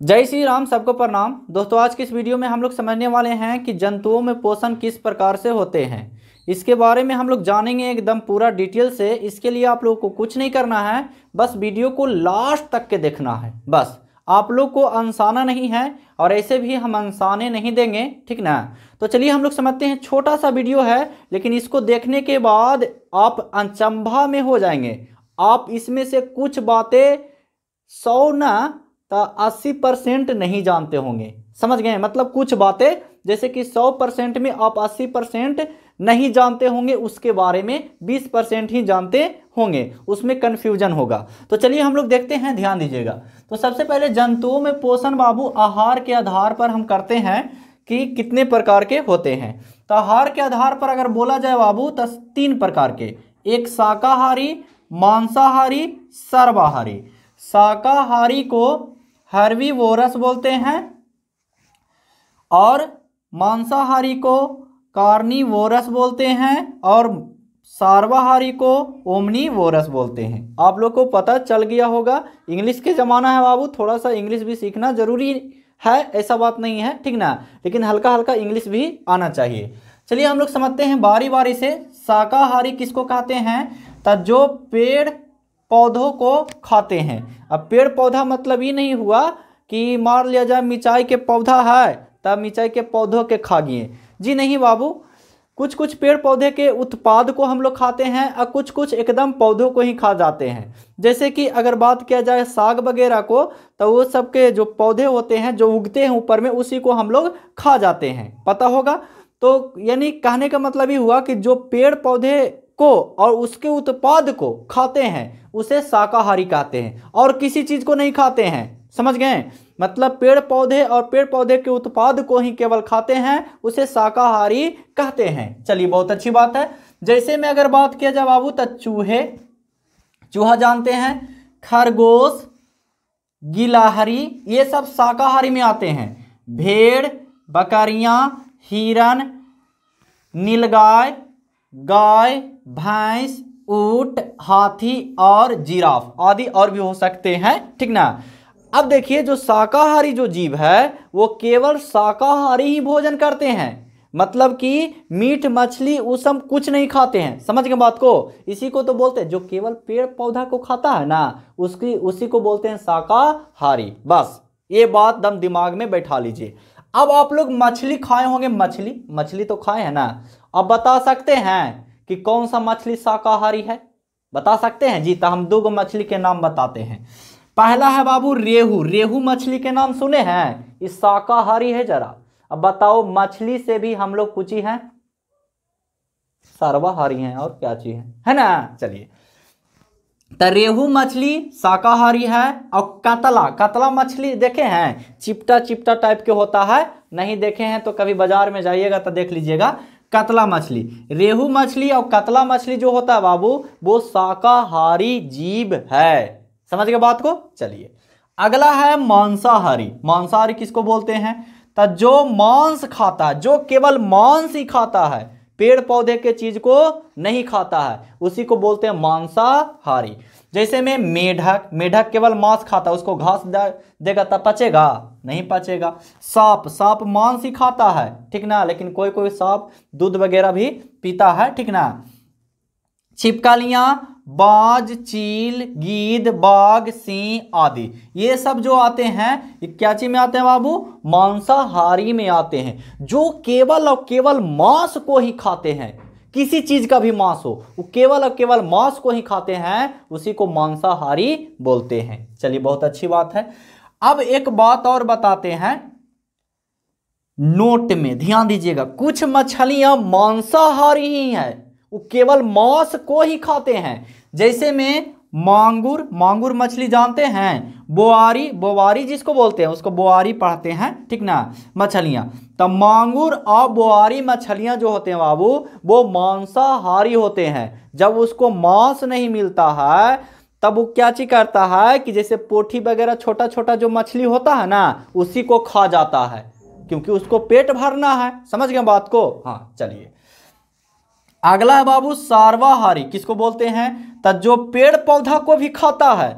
जय श्री राम, सबको प्रणाम। दोस्तों, आज की इस वीडियो में हम लोग समझने वाले हैं कि जंतुओं में पोषण किस प्रकार से होते हैं। इसके बारे में हम लोग जानेंगे एकदम पूरा डिटेल से। इसके लिए आप लोगों को कुछ नहीं करना है, बस वीडियो को लास्ट तक के देखना है। बस आप लोग को अनसाना नहीं है और ऐसे भी हम अनसाने नहीं देंगे, ठीक ना। तो चलिए हम लोग समझते हैं। छोटा सा वीडियो है, लेकिन इसको देखने के बाद आप अचंभा में हो जाएंगे। आप इसमें से कुछ बातें 100 ना तो 80% नहीं जानते होंगे। समझ गए? मतलब कुछ बातें जैसे कि 100% में आप 80% नहीं जानते होंगे, उसके बारे में 20% ही जानते होंगे, उसमें कन्फ्यूजन होगा। तो चलिए हम लोग देखते हैं, ध्यान दीजिएगा। तो सबसे पहले जंतुओं में पोषण बाबू आहार के आधार पर हम करते हैं कि कितने प्रकार के होते हैं। तो आहार के आधार पर अगर बोला जाए बाबू तो 3 प्रकार के, एक शाकाहारी, मांसाहारी, सर्वाहारी। शाकाहारी को हर्बीवोरस बोलते हैं और मांसाहारी को कार्निवोरस बोलते हैं और सर्वाहारी को ओमनीवोरस बोलते हैं। आप लोग को पता चल गया होगा। इंग्लिश के ज़माना है बाबू, थोड़ा सा इंग्लिश भी सीखना जरूरी है, ऐसा बात नहीं है, ठीक ना। लेकिन हल्का हल्का इंग्लिश भी आना चाहिए। चलिए हम लोग समझते हैं बारी बारी से। शाकाहारी किसको कहते हैं? तो जो पेड़ पौधों को खाते हैं। अब पेड़ पौधा मतलब ये नहीं हुआ कि मान लिया जाए मिर्चाई के पौधा है तब मिर्चाई के पौधों के खा गए, जी नहीं बाबू। कुछ कुछ पेड़ पौधे के उत्पाद को हम लोग खाते हैं और कुछ कुछ एकदम पौधों को ही खा जाते हैं। जैसे कि अगर बात किया जाए साग वगैरह को, तो वो सब के जो पौधे होते हैं जो उगते हैं ऊपर में, उसी को हम लोग खा जाते हैं, पता होगा। तो यानी कहने का मतलब ये हुआ कि जो पेड़ पौधे को और उसके उत्पाद को खाते हैं उसे शाकाहारी कहते हैं, और किसी चीज को नहीं खाते हैं। समझ गए? मतलब पेड़ पौधे और पेड़ पौधे के उत्पाद को ही केवल खाते हैं, उसे शाकाहारी कहते हैं। चलिए, बहुत अच्छी बात है। जैसे में अगर बात किया जाए बाबू तो चूहा जानते हैं, खरगोश, गिलहरी, ये सब शाकाहारी में आते हैं। भेड़, बकरियां, हिरन, नीलगाय, गाय, भैंस, ऊंट, हाथी और जिराफ आदि और भी हो सकते हैं, ठीक ना। अब देखिए, जो शाकाहारी जो जीव है वो केवल शाकाहारी ही भोजन करते हैं। मतलब कि मीट मछली वो सब कुछ नहीं खाते हैं। समझ गए बात को? इसी को तो बोलते हैं, जो केवल पेड़ पौधा को खाता है ना, उसी को बोलते हैं शाकाहारी। बस ये बात दम दिमाग में बैठा लीजिए। अब आप लोग मछली खाए होंगे, मछली तो खाए हैं ना। अब बता सकते हैं कि कौन सा मछली शाकाहारी है? बता सकते हैं जी। तो हम 2 मछली के नाम बताते हैं। पहला है बाबू रेहू मछली के नाम सुने हैं? इस शाकाहारी है। जरा अब बताओ, मछली से भी हम लोग कुछ ही हैं, सर्वाहारी हैं, और क्या चीज है ना। चलिए, तो रेहू मछली शाकाहारी है। और कतला मछली देखे हैं? चिपटा चिपटा टाइप के होता है, नहीं देखे हैं तो कभी बाजार में जाइएगा तो देख लीजिएगा। कतला मछली, रेहू मछली और कतला मछली जो होता है बाबू, वो शाकाहारी जीव है। समझ गए बात को? चलिए, अगला है मांसाहारी। मांसाहारी किसको बोलते हैं? तो जो मांस खाता है, जो केवल मांस ही खाता है, पेड़ पौधे के चीज को नहीं खाता है, उसी को बोलते हैं मांसाहारी। जैसे में मेढक केवल मांस खाता है, उसको घास देगा तब पचेगा? नहीं पचेगा। सांप मांस ही खाता है, ठीक ना, लेकिन कोई कोई सांप दूध वगैरह भी पीता है, ठीक ना। छिपकलियां, बाज, चील, गीद, बाघ, सिंह आदि, ये सब जो आते हैं, ये क्या चीज में आते हैं बाबू? मांसाहारी में आते हैं। जो केवल और केवल मांस को ही खाते हैं, किसी चीज का भी मांस हो, वो केवल और केवल मांस को ही खाते हैं, उसी को मांसाहारी बोलते हैं। चलिए, बहुत अच्छी बात है। अब एक बात और बताते हैं, नोट में ध्यान दीजिएगा। कुछ मछलियां मांसाहारी ही हैं, वो केवल मांस को ही खाते हैं। जैसे में मांगुर मछली जानते हैं? बोआरी जिसको बोलते हैं, उसको बोआरी पढ़ते हैं, ठीक ना, मछलियां। तो मांगुर और बोआरी मछलियां जो होते हैं बाबू, वो मांसाहारी होते हैं। जब उसको मांस नहीं मिलता है तब वो क्या चीज करता है कि जैसे पोठी वगैरह छोटा छोटा जो मछली होता है ना, उसी को खा जाता है, क्योंकि उसको पेट भरना है। समझ गए बात को? हाँ, चलिए, अगला है बाबू सर्वाहारी। किसको बोलते हैं? तो जो पेड़ पौधा को भी खाता है,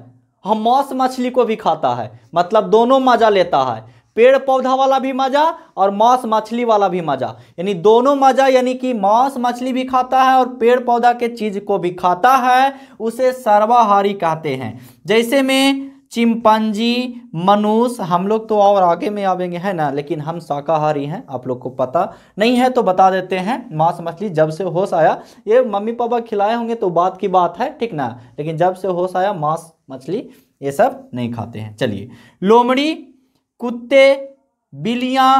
हम मांस मछली को भी खाता है, मतलब दोनों मजा लेता है, पेड़ पौधा वाला भी मजा और मांस मछली वाला भी मजा, यानी दोनों मजा, यानी कि मांस मछली भी खाता है और पेड़ पौधा के चीज को भी खाता है, उसे सर्वाहारी कहते हैं। जैसे में चिंपांजी, मनुष्य, हम लोग तो और आगे में आवेंगे है ना, लेकिन हम शाकाहारी हैं, आप लोग को पता नहीं है तो बता देते हैं। मांस मछली जब से होश आया, ये मम्मी पापा खिलाए होंगे तो बात की बात है, ठीक ना, लेकिन जब से होश आया मांस मछली ये सब नहीं खाते हैं। चलिए, लोमड़ी, कुत्ते, बिल्लियां,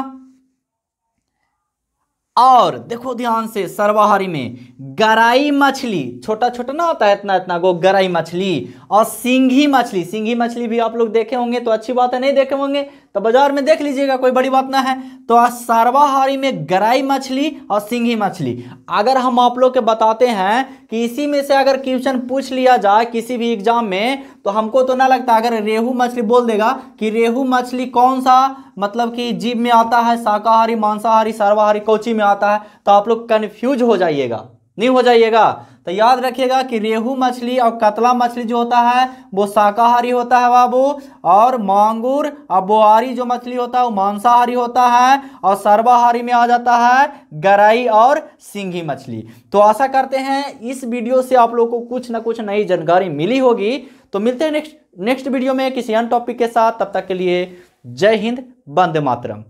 और देखो ध्यान से सर्वाहारी में गराई मछली, छोटा छोटा ना होता है इतना इतना गो, गराई मछली, और सिंघी मछली। सिंघी मछली भी आप लोग देखे होंगे तो अच्छी बात है, नहीं देखे होंगे तो बाजार में देख लीजिएगा, कोई बड़ी बात ना है। तो आज सर्वाहारी में गराई मछली और सिंघी मछली। अगर हम आप लोग के बताते हैं कि इसी में से अगर क्वेश्चन पूछ लिया जाए किसी भी एग्जाम में, तो हमको तो ना लगता, अगर रेहू मछली बोल देगा कि रेहू मछली कौन सा मतलब कि जीव में आता है, शाकाहारी, मांसाहारी, सर्वाहारी, कौची में आता है, तो आप लोग कंफ्यूज हो जाइएगा, नहीं हो जाइएगा। तो याद रखिएगा कि रेहू मछली और कतला मछली जो होता है वो शाकाहारी होता है बाबू, और मांगुर और बोआरी जो मछली होता है वो मांसाहारी होता है, और सर्वाहारी में आ जाता है गराई और सिंघी मछली। तो आशा करते हैं इस वीडियो से आप लोगों को कुछ ना कुछ नई जानकारी मिली होगी। तो मिलते हैं नेक्स्ट वीडियो में किसी अन्य टॉपिक के साथ, तब तक के लिए जय हिंद, वंदे मातरम।